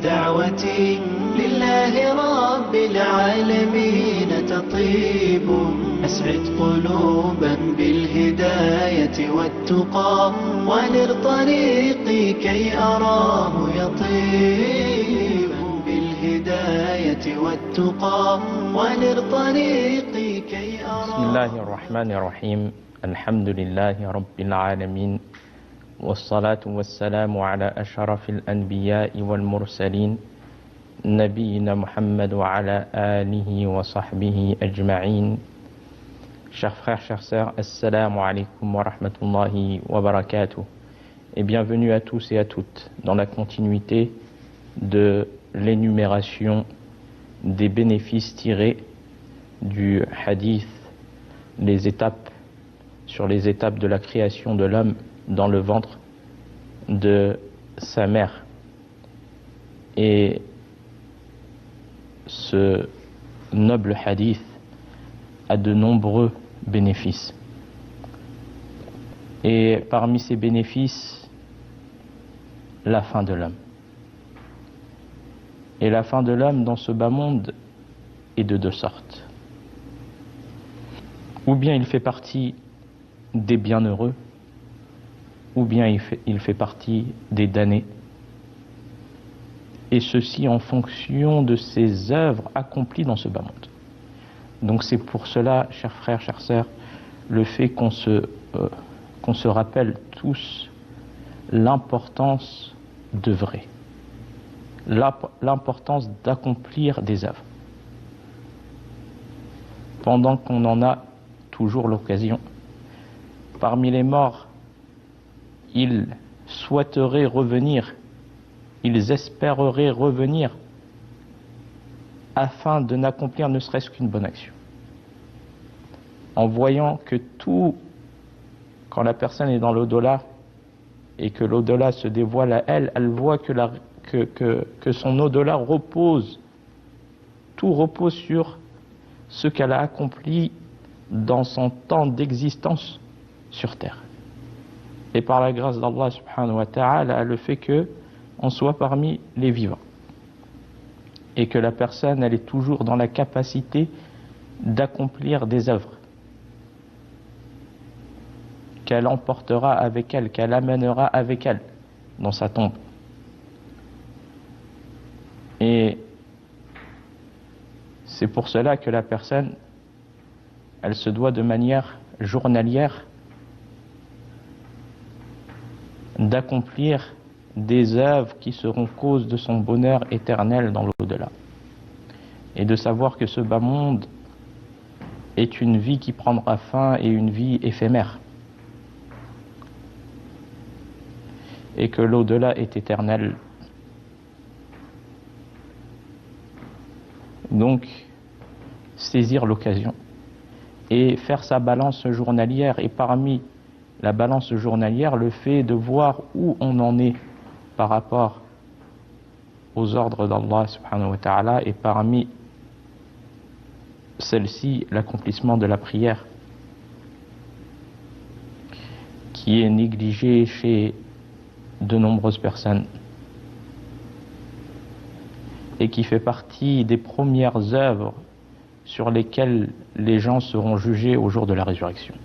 بالدعوة لله رب العالمين تطيب. أسعد قلوبا بالهداية والتقى، ونر طريقي كي أراه يطيب. بالهداية والتقى، ونر طريقي كي أراه. بسم الله الرحمن الرحيم. الحمد لله رب العالمين، والصلاة والسلام على أشرف الأنبياء والمرسلين نبينا محمد وعلى آله وصحبه أجمعين. Chers frères, chères sœurs, assalamu alaikum wa rahmatullahi wa barakatuh. Et bienvenue à tous et à toutes dans la continuité de l'énumération des bénéfices tirés du hadith, sur les étapes de la création de l'homme dans le ventre de sa mère. Et ce noble hadith a de nombreux bénéfices. Et parmi ces bénéfices, la fin de l'homme. Et la fin de l'homme dans ce bas monde est de deux sortes. Ou bien il fait partie des bienheureux, ou bien il fait partie des damnés. Et ceci en fonction de ses œuvres accomplies dans ce bas monde. Donc c'est pour cela, chers frères, chères sœurs, le fait qu'on se rappelle tous l'importance d'œuvrer, l'importance d'accomplir des œuvres, pendant qu'on en a toujours l'occasion. Parmi les morts, ils souhaiteraient revenir, ils espéreraient revenir afin de n'accomplir ne serait-ce qu'une bonne action. En voyant que tout, quand la personne est dans l'au-delà et que l'au-delà se dévoile à elle, elle voit que son au-delà repose, tout repose sur ce qu'elle a accompli dans son temps d'existence sur terre. Et par la grâce d'Allah subhanahu wa ta'ala, le fait qu'on soit parmi les vivants. Et que la personne, elle est toujours dans la capacité d'accomplir des œuvres qu'elle emportera avec elle, qu'elle amènera avec elle dans sa tombe. Et c'est pour cela que la personne, elle se doit de manière journalière d'accomplir des œuvres qui seront cause de son bonheur éternel dans l'au-delà. Et de savoir que ce bas monde est une vie qui prendra fin et une vie éphémère. Et que l'au-delà est éternel. Donc, saisir l'occasion et faire sa balance journalière. Et parmi la balance journalière, le fait de voir où on en est par rapport aux ordres d'Allah subhanahu wa ta'ala, et parmi celle-ci, l'accomplissement de la prière, qui est négligé chez de nombreuses personnes et qui fait partie des premières œuvres sur lesquelles les gens seront jugés au jour de la résurrection,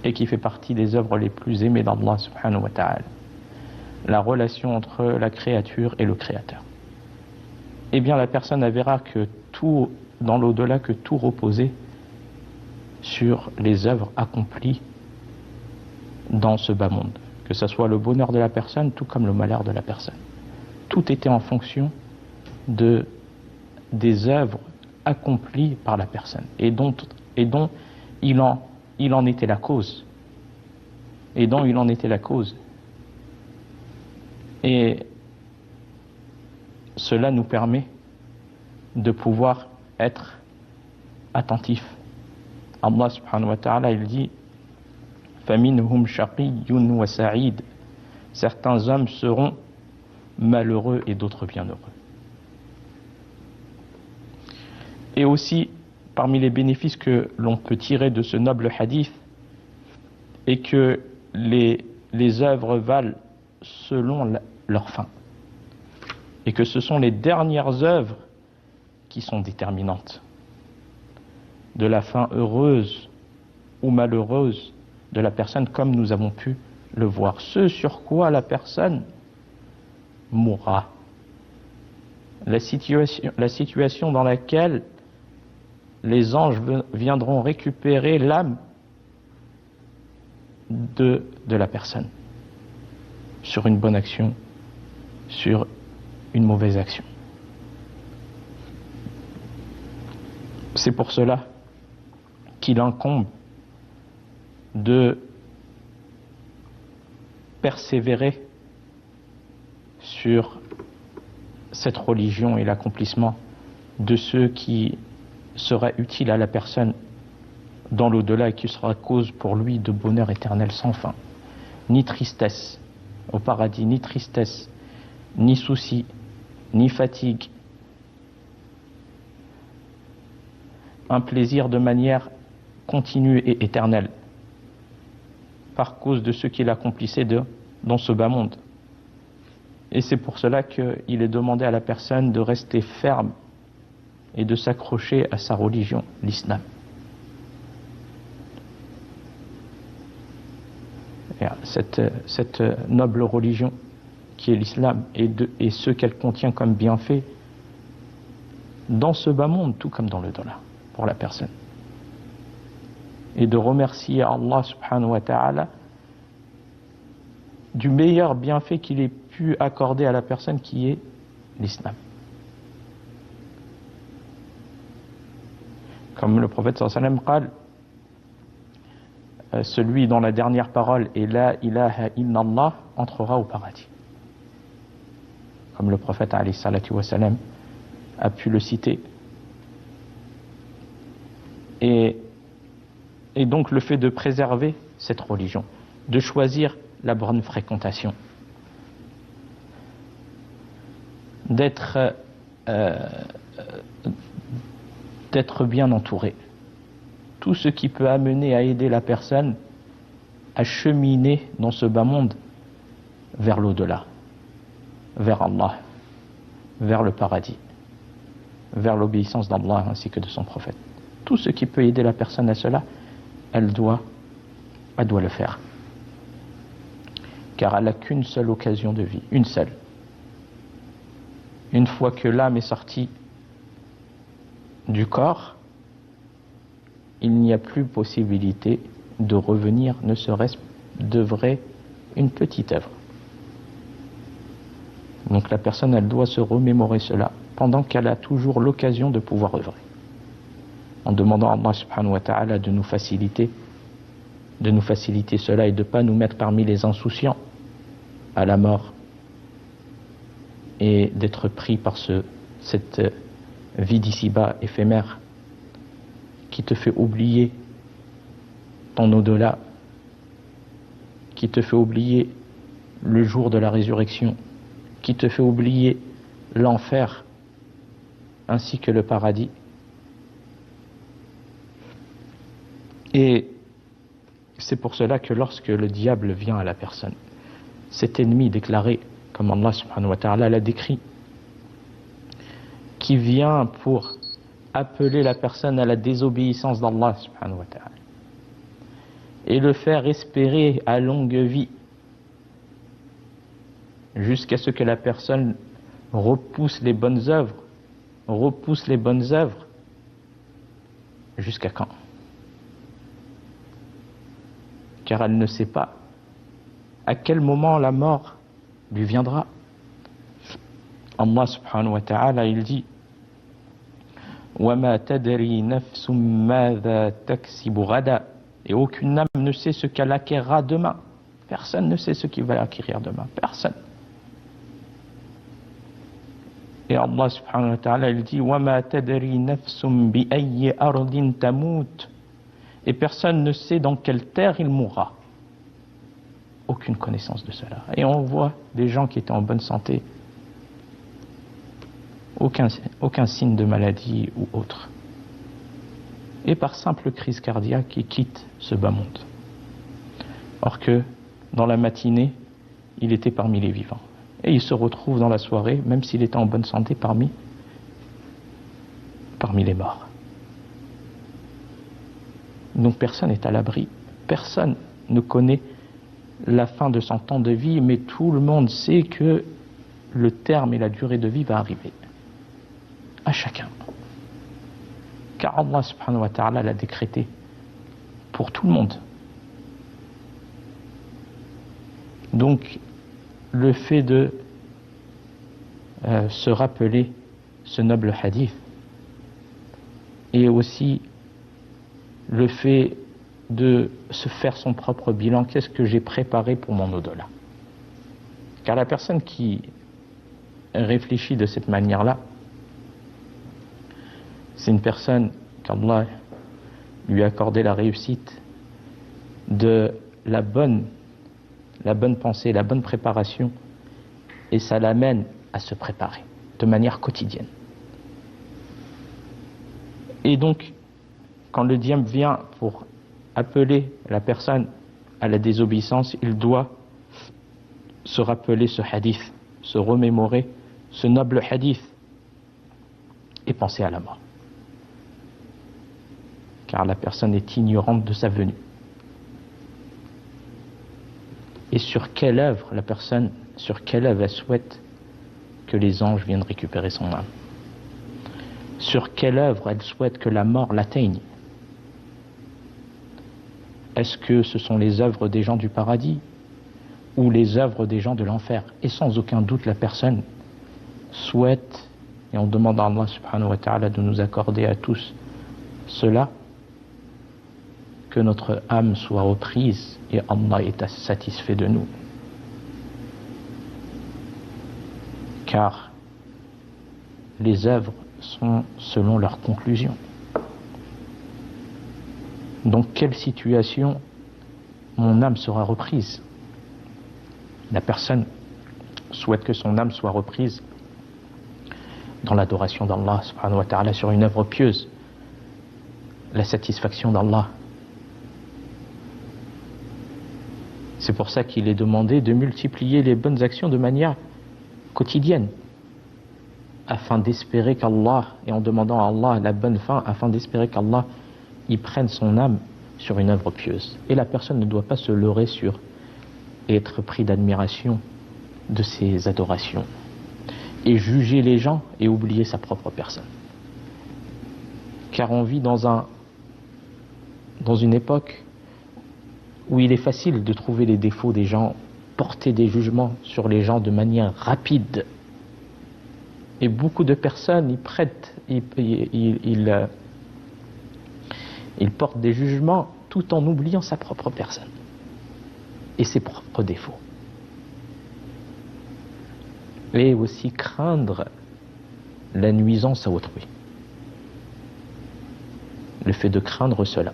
et qui fait partie des œuvres les plus aimées d'Allah subhanahu wa ta'ala, la relation entre la créature et le créateur. Eh bien la personne verra que tout, dans l'au-delà, que tout reposait sur les œuvres accomplies dans ce bas monde, que ce soit le bonheur de la personne tout comme le malheur de la personne. Tout était en fonction des œuvres accomplies par la personne et dont il en était la cause. Et cela nous permet de pouvoir être attentifs. Allah subhanahu wa ta'ala, il dit فَمِنْهُمْ شَقِيٌّ وَسَعِيدٌ. Certains hommes seront malheureux et d'autres bienheureux. Et aussi, parmi les bénéfices que l'on peut tirer de ce noble hadith, est que les œuvres valent selon leur fin. Et que ce sont les dernières œuvres qui sont déterminantes de la fin heureuse ou malheureuse de la personne, comme nous avons pu le voir. Ce sur quoi la personne mourra. La situation dans laquelle les anges viendront récupérer l'âme de la personne sur une bonne action, sur une mauvaise action. C'est pour cela qu'il incombe de persévérer sur cette religion et l'accomplissement de ce qui sera utile à la personne dans l'au-delà et qui sera cause pour lui de bonheur éternel sans fin. Ni tristesse au paradis, ni tristesse, ni souci, ni fatigue. Un plaisir de manière continue et éternelle par cause de ce qu'il accomplissait dans ce bas monde. Et c'est pour cela qu'il est demandé à la personne de rester ferme et de s'accrocher à sa religion, l'islam. Cette noble religion qui est l'islam et ce qu'elle contient comme bienfait dans ce bas monde, tout comme dans le dollar, pour la personne. Et de remercier Allah subhanahu wa ta'ala du meilleur bienfait qu'il ait pu accorder à la personne qui est l'islam. Comme le prophète sallallahu alayhi wa sallam qal, celui dont la dernière parole est la ilaha illallah entrera au paradis. Comme le prophète alayhi salatu wa sallam a pu le citer. Et donc le fait de préserver cette religion, de choisir la bonne fréquentation, d'être bien entouré. Tout ce qui peut amener à aider la personne à cheminer dans ce bas monde vers l'au-delà, vers Allah, vers le paradis, vers l'obéissance d'Allah ainsi que de son prophète. Tout ce qui peut aider la personne à cela, elle doit le faire. Car elle n'a qu'une seule occasion de vie, une seule. Une fois que l'âme est sortie du corps, il n'y a plus possibilité de revenir, ne serait-ce d'œuvrer une petite œuvre. Donc la personne, elle doit se remémorer cela pendant qu'elle a toujours l'occasion de pouvoir œuvrer. En demandant à Allah subhanahu wa ta'ala de nous faciliter cela et de ne pas nous mettre parmi les insouciants à la mort et d'être pris par cette vie d'ici-bas éphémère qui te fait oublier ton au-delà, qui te fait oublier le jour de la résurrection, qui te fait oublier l'enfer ainsi que le paradis. Et c'est pour cela que lorsque le diable vient à la personne, cet ennemi déclaré, comme Allah subhanahu wa ta'ala l'a décrit, qui vient pour appeler la personne à la désobéissance d'Allah subhanahu wa ta'ala et le faire espérer à longue vie jusqu'à ce que la personne repousse les bonnes œuvres, jusqu'à quand? Car elle ne sait pas à quel moment la mort lui viendra. Allah subhanahu wa ta'ala, il dit وَمَا تَدْرِي نَفْسٌ مَاذَا تَكْسِبُ غَدًا. Et aucune âme ne sait ce qu'elle acquérera demain. Personne ne sait ce qu'il va acquérir demain. Personne. Et Allah subhanahu wa ta'ala, il dit وَمَا تَدْرِي نَفْسٌ بِأَيِّ أَرْضٍ تَمُوتُ. Et personne ne sait dans quelle terre il mourra. Aucune connaissance de cela. Et on voit des gens qui étaient en bonne santé, aucun signe de maladie ou autre. Et par simple crise cardiaque, ils quittent ce bas monde. Or que, dans la matinée, il était parmi les vivants. et il se retrouve dans la soirée, même s'il était en bonne santé, parmi les morts. Donc personne n'est à l'abri, personne ne connaît la fin de son temps de vie, mais tout le monde sait que le terme et la durée de vie va arriver à chacun, car Allah subhanahu wa ta'ala l'a décrété pour tout le monde. Donc le fait de se rappeler ce noble hadith, et aussi le fait de se faire son propre bilan, qu'est-ce que j'ai préparé pour mon au-delà. Car la personne qui réfléchit de cette manière-là, c'est une personne qu'Allah lui a accordé la réussite de la bonne pensée, la bonne préparation, et ça l'amène à se préparer de manière quotidienne. Et donc, quand le diable vient pour appeler la personne à la désobéissance, il doit se rappeler ce hadith, se remémorer ce noble hadith et penser à la mort. Car la personne est ignorante de sa venue. Et sur quelle œuvre elle souhaite que les anges viennent récupérer son âme? Sur quelle œuvre elle souhaite que la mort l'atteigne? Est-ce que ce sont les œuvres des gens du paradis ou les œuvres des gens de l'enfer? Et sans aucun doute, la personne souhaite, et on demande à Allah subhanahu wa ta'ala de nous accorder à tous cela, que notre âme soit reprise et Allah est satisfait de nous. Car les œuvres sont selon leur conclusion. Dans quelle situation mon âme sera reprise? La personne souhaite que son âme soit reprise dans l'adoration d'Allah subhanahu wa ta'ala, sur une œuvre pieuse, la satisfaction d'Allah. C'est pour ça qu'il est demandé de multiplier les bonnes actions de manière quotidienne, afin d'espérer qu'Allah, et en demandant à Allah la bonne fin, afin d'espérer qu'Allah y prenne son âme sur une œuvre pieuse. Et la personne ne doit pas se leurrer sur et être pris d'admiration de ses adorations, et juger les gens et oublier sa propre personne. Car on vit dans une époque où il est facile de trouver les défauts des gens, porter des jugements sur les gens de manière rapide. Et beaucoup de personnes ils portent des jugements tout en oubliant sa propre personne et ses propres défauts. Et aussi craindre la nuisance à autrui. Le fait de craindre cela.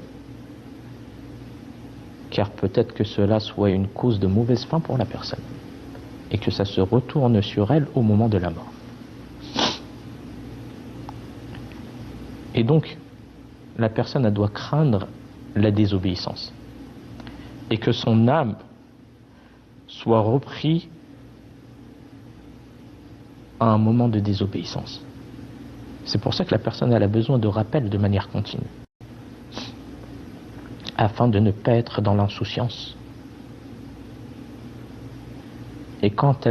Car peut-être que cela soit une cause de mauvaise fin pour la personne et que ça se retourne sur elle au moment de la mort. Et donc, la personne elle doit craindre la désobéissance et que son âme soit reprise à un moment de désobéissance. C'est pour ça que la personne elle a besoin de rappel de manière continue, afin de ne pas être dans l'insouciance. Et quand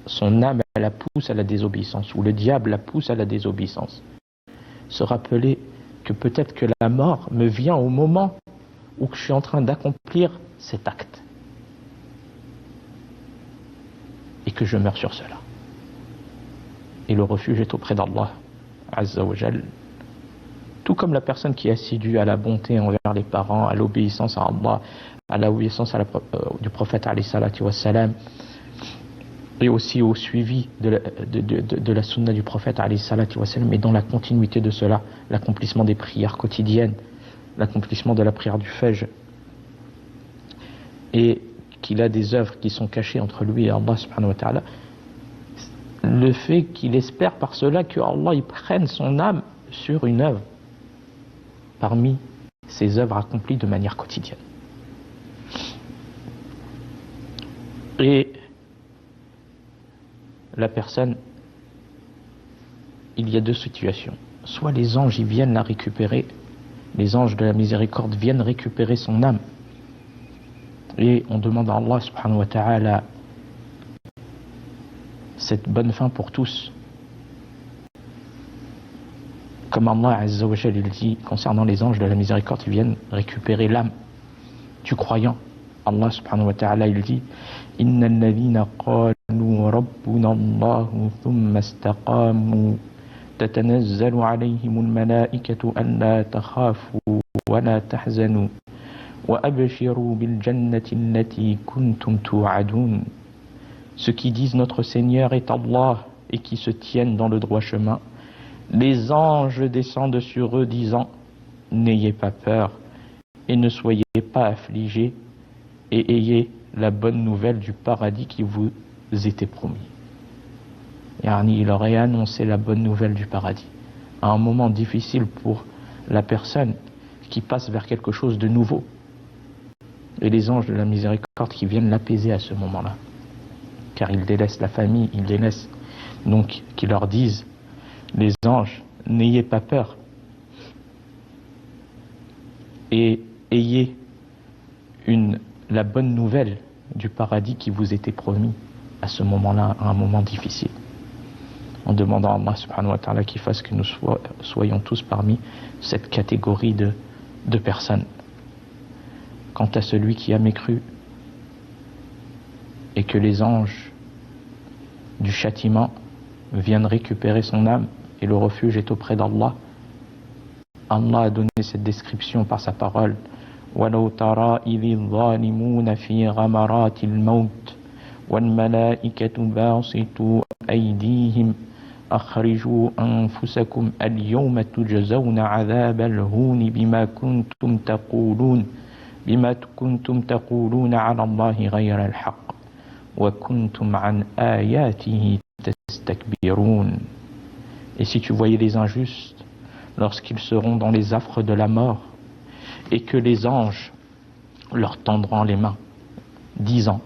son âme elle la pousse à la désobéissance, ou le diable la pousse à la désobéissance, se rappeler que peut-être que la mort me vient au moment où je suis en train d'accomplir cet acte et que je meurs sur cela. Et le refuge est auprès d'Allah Azza wa Jal. Tout comme la personne qui est assidue à la bonté envers les parents, à l'obéissance à Allah, à l'obéissance du prophète alayhi salatu wassalam, et aussi au suivi de la sunna du prophète alayhi salatu wassalam, et dans la continuité de cela, l'accomplissement des prières quotidiennes, l'accomplissement de la prière du Fajr, et qu'il a des œuvres qui sont cachées entre lui et Allah subhanahu wa ta'ala, le fait qu'il espère par cela que Allah il prenne son âme sur une œuvre parmi ces œuvres accomplies de manière quotidienne. la personne, il y a deux situations. Soit les anges, ils viennent la récupérer, les anges de la miséricorde viennent récupérer son âme. Et on demande à Allah subhanahu wa ta'ala cette bonne fin pour tous. Comme Allah azza wa jalla il dit concernant les anges de la miséricorde, ils viennent récupérer l'âme du croyant. Allah subhanahu wa ta'ala il dit Inna alladhina qalu rabbuna Allahu thumma istaqamu tatanazzalu alayhim al-malaikatu an la takhafu wa la tahzanu wa abshiru bil jannati allati kuntum tu'adun. Ceux qui disent notre Seigneur est Allah et qui se tiennent dans le droit chemin, les anges descendent sur eux disant n'ayez pas peur et ne soyez pas affligés et ayez la bonne nouvelle du paradis qui vous était promis. Yani, il aurait annoncé la bonne nouvelle du paradis à un moment difficile pour la personne qui passe vers quelque chose de nouveau. Et les anges de la miséricorde qui viennent l'apaiser à ce moment-là. Car ils délaissent la famille, ils délaissent. Donc, qui leur disent, les anges, n'ayez pas peur. Et ayez la bonne nouvelle du paradis qui vous était promis à ce moment-là, à un moment difficile. En demandant à Allah subhanahu wa ta'ala qu'il fasse que nous soyons tous parmi cette catégorie de personnes. Quant à celui qui a mécru et que les anges du châtiment viennent récupérer son âme et le refuge est auprès d'Allah, Allah a donné cette description par sa parole. وَلَوْ تَرَى إِذِ الظَّالِمُونَ فِي غَمَرَاتِ الْمَوْتِ وَالْمَلَائِكَةُ بَاسِطُو أَيْدِيهِمْ أَخْرِجُوا أَنفُسَكُمْ الْيَوْمَ تُجْزَوْنَ عَذَابَ الْهُونِ بِمَا كنتم تقولون على الله غير الحق وكنتم عن آياته تستكبرون. Et si tu voyais les injustes lorsqu'ils seront dans les affres de la mort et que les anges leur tendront les mains disant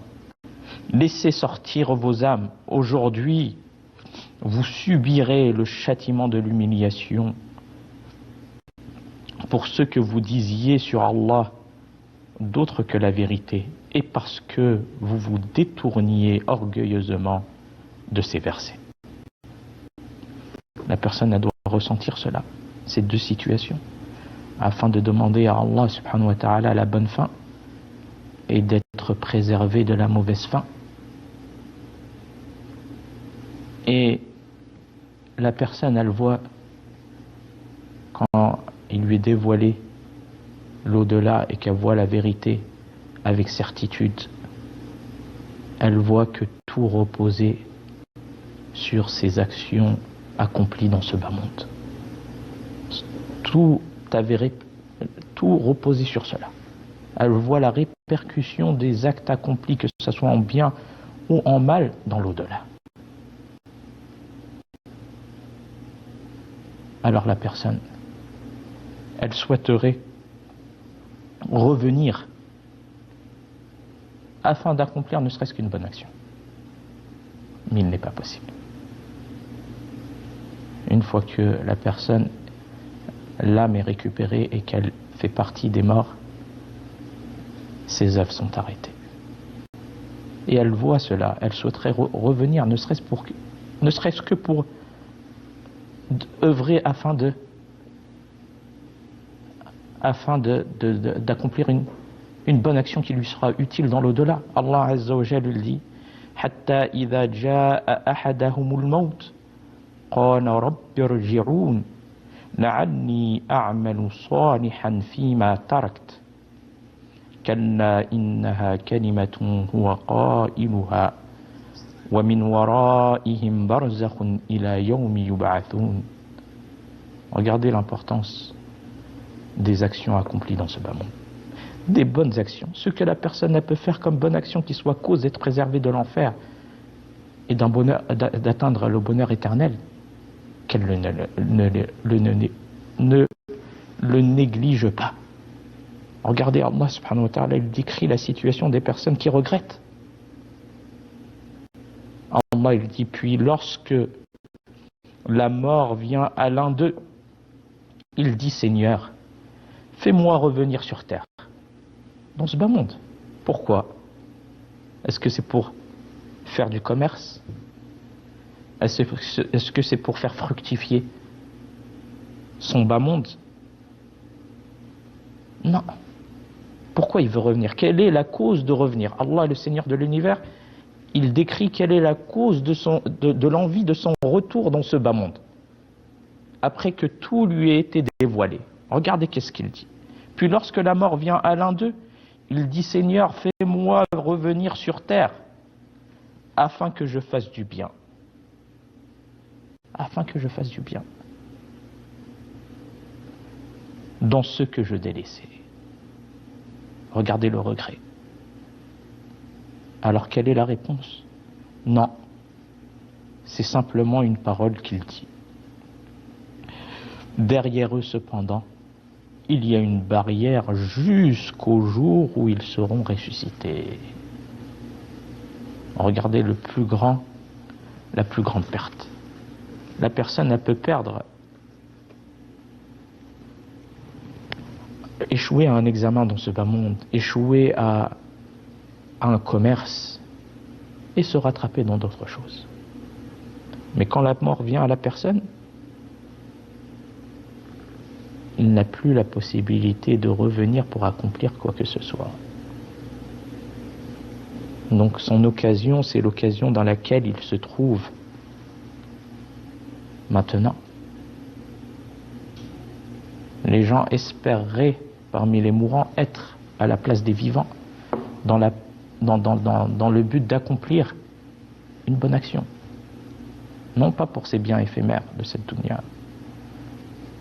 laissez sortir vos âmes, aujourd'hui vous subirez le châtiment de l'humiliation pour ce que vous disiez sur Allah d'autre que la vérité, et parce que vous vous détourniez orgueilleusement de ces versets. La personne doit ressentir cela, ces deux situations, afin de demander à Allah subhanahu wa ta'ala la bonne fin et d'être préservé de la mauvaise fin. Et la personne, elle voit, quand il lui est dévoilé l'au-delà et qu'elle voit la vérité avec certitude, elle voit que tout reposait sur ses actions accomplies dans ce bas monde. Tout reposait sur cela. Elle voit la répercussion des actes accomplis, que ce soit en bien ou en mal, dans l'au-delà. Alors la personne, elle souhaiterait revenir afin d'accomplir ne serait-ce qu'une bonne action. Mais il n'est pas possible. Une fois que la personne, l'âme est récupérée et qu'elle fait partie des morts, ses œuvres sont arrêtées. Et elle voit cela, elle souhaiterait revenir, ne serait-ce que pour œuvrer afin d'accomplir une bonne action qui lui sera utile dans l'au-delà. Allah Azza wa Jalla dit حتى إذا جاء أحدهم الموت قال رب ارجعون لعلي أعمل صالحا فيما تركت كلا إنها كلمة هو قائلها ومن ورائهم برزخ إلى يوم يبعثون. Regardez l'importance des actions accomplies dans ce bas monde. Des bonnes actions, ce que la personne peut faire comme bonne action qui soit cause d'être préservée de l'enfer et d'atteindre le bonheur éternel, qu'elle ne le néglige pas. Regardez, Allah subhanahu wa ta'ala, il décrit la situation des personnes qui regrettent. Allah il dit, puis lorsque la mort vient à l'un d'eux, il dit, Seigneur, fais-moi revenir sur terre, dans ce bas monde. Pourquoi? Est-ce que c'est pour faire du commerce? Est-ce que c'est pour faire fructifier son bas monde? Non. Pourquoi il veut revenir? Quelle est la cause de revenir? Allah, le Seigneur de l'univers, il décrit quelle est la cause de l'envie de son retour dans ce bas monde, après que tout lui ait été dévoilé. Regardez qu'est-ce qu'il dit. Puis lorsque la mort vient à l'un d'eux, il dit, Seigneur, fais-moi revenir sur terre, afin que je fasse du bien. Afin que je fasse du bien. Dans ce que je délaissais. Regardez le regret. Alors quelle est la réponse? Non. C'est simplement une parole qu'il dit. Derrière eux, cependant, il y a une barrière jusqu'au jour où ils seront ressuscités. Regardez la plus grande perte. La personne, elle peut perdre, échouer à un examen dans ce bas monde, échouer à un commerce et se rattraper dans d'autres choses. Mais quand la mort vient à la personne, il n'a plus la possibilité de revenir pour accomplir quoi que ce soit. Donc son occasion, c'est l'occasion dans laquelle il se trouve maintenant. Les gens espéreraient, parmi les mourants, être à la place des vivants, dans le but d'accomplir une bonne action. Non pas pour ces biens éphémères de cette dunya,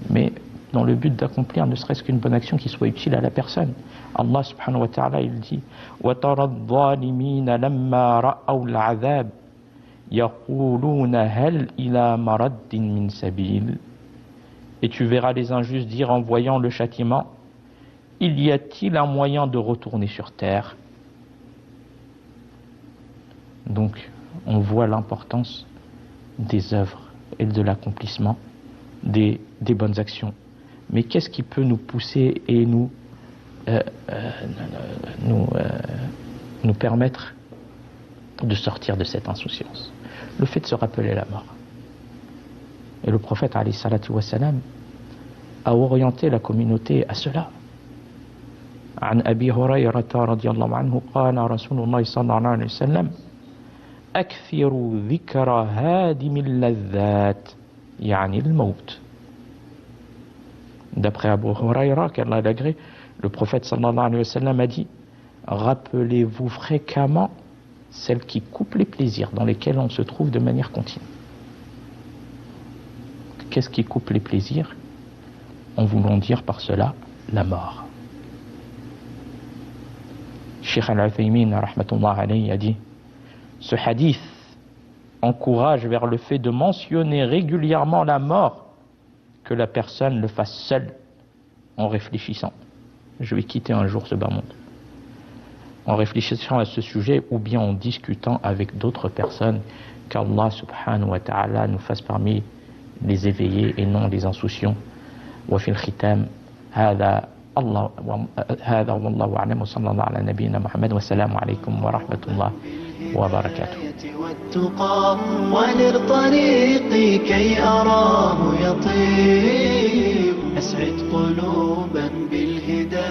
mais dans le but d'accomplir ne serait-ce qu'une bonne action qui soit utile à la personne. Allah subhanahu wa ta'ala, il dit وَتَرَى الظَّالِمِينَ لَمَّا رَأَوْا الْعَذَابِ يَقُولُونَ هَلْ إِلَى مَرَدٍ مِّن سَبِيلٍ. Et tu verras les injustes dire en voyant le châtiment, il y a-t-il un moyen de retourner sur terre? Donc on voit l'importance des œuvres et de l'accomplissement des bonnes actions. Mais qu'est-ce qui peut nous pousser et nous permettre de sortir de cette insouciance? Le fait de se rappeler la mort. Et le prophète alayhi salatu wassalam a orienté la communauté à cela. عن أبي هريرة رضي الله عنه قال رسول الله صلى الله عليه وسلم أكثروا ذكر هادم اللذات يعني الموت. D'après Abu Huraira, qu'Allah l'agrée, le prophète sallallahu alayhi wa sallam a dit, rappelez-vous fréquemment celles qui coupent les plaisirs dans lesquels on se trouve de manière continue. Qu'est-ce qui coupe les plaisirs? En voulant dire par cela la mort. Cheikh Al-Uthaymin rahmatullah alayhi a dit, ce hadith encourage vers le fait de mentionner régulièrement la mort, que la personne le fasse seule en réfléchissant. Je vais quitter un jour ce bas monde. En réfléchissant à ce sujet ou bien en discutant avec d'autres personnes, qu'Allah subhanahu wa ta'ala nous fasse parmi les éveillés et non les insouciants. Wa fil khitam, hada wallahu a'lam wa sallallahu ala nabiyyina Muhammad wa salamu alaykum wa rahmatullah wa barakatuh. والتقى وللطريق كي أراه يطيب أسعد قلوبا بالهداية